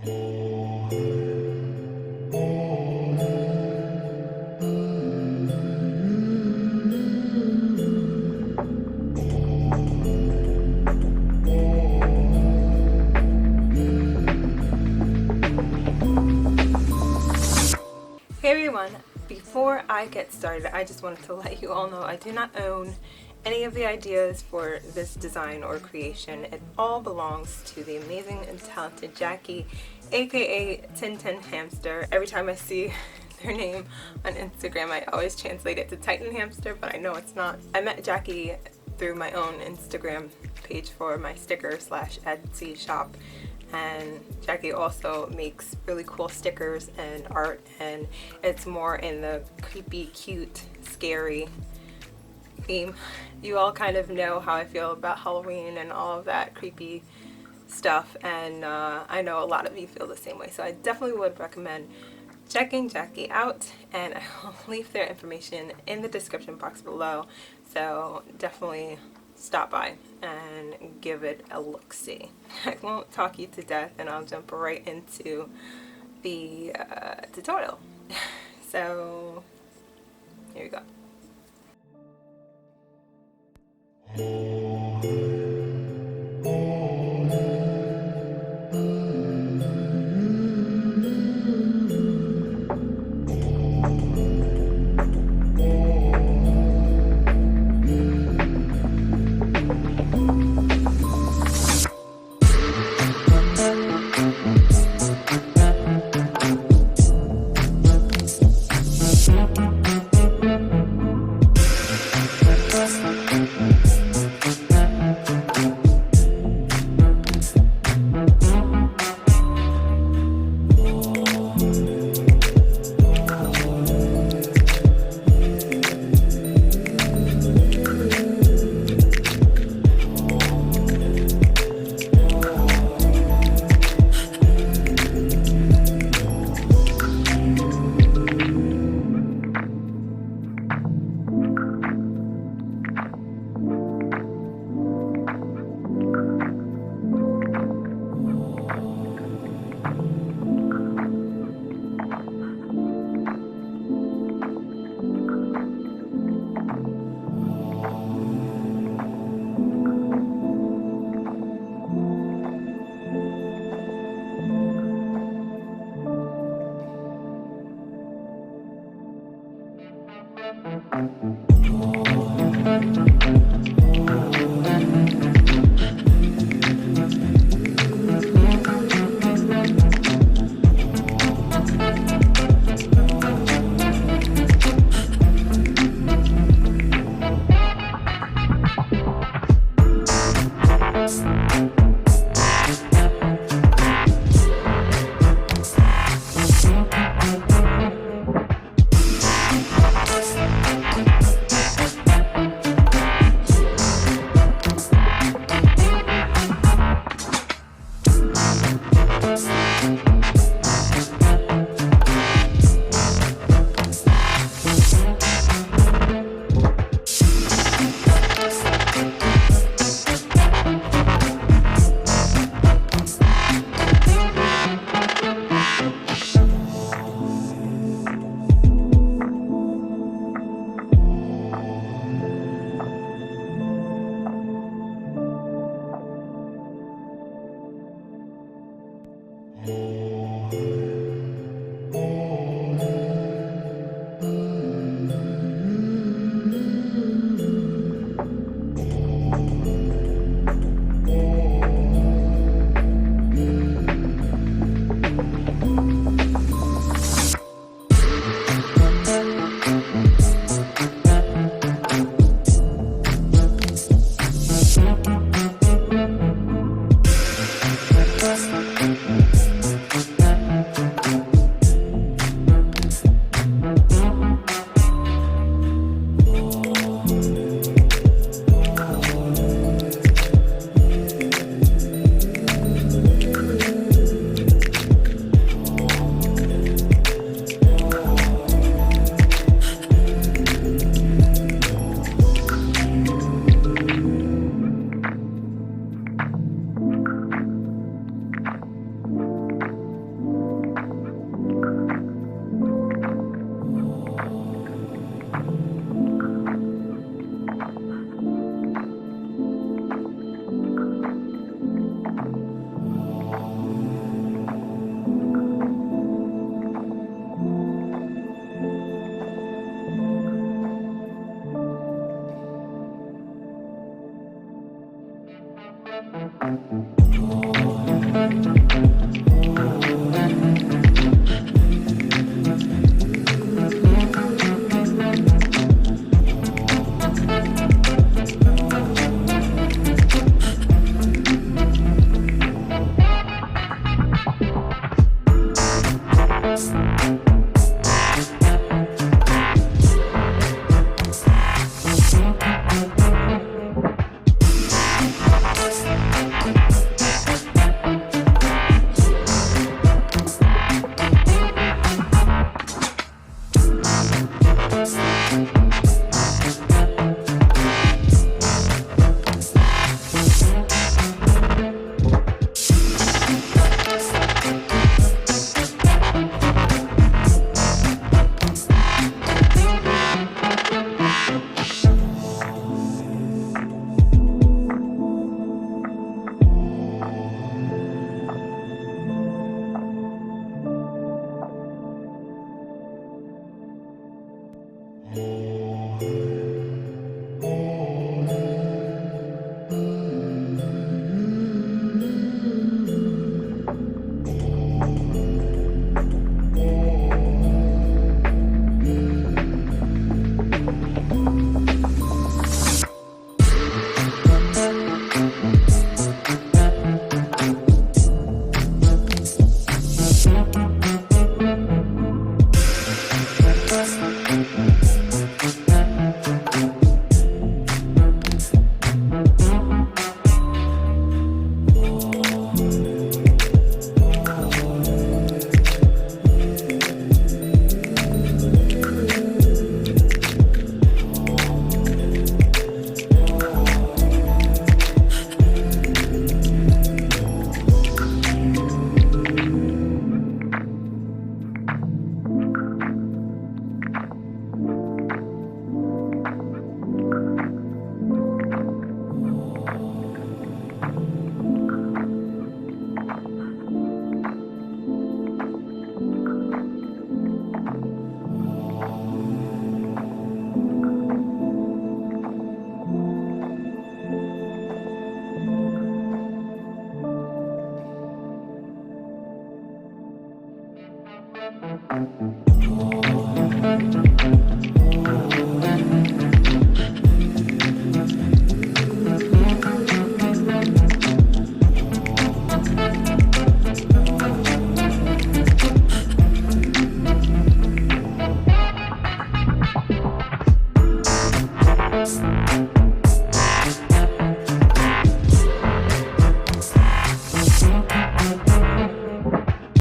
Hey everyone, before I get started, I just wanted to let you all know I do not own any of the ideas for this design or creation. It all belongs to the amazing and talented Jackie, aka Tintenhamster. Every time I see their name on Instagram, I always translate it to Tintenhamster, but I know it's not. I met Jackie through my own Instagram page for my sticker/Etsy shop. And Jackie also makes really cool stickers and art, and it's more in the creepy, cute, scary theme. You all kind of know how I feel about Halloween and all of that creepy stuff, and I know a lot of you feel the same way, so I definitely would recommend checking Jackie out, and I will leave their information in the description box below, so definitely stop by and give it a look-see. I won't talk you to death, and I'll jump right into the tutorial. So here we go.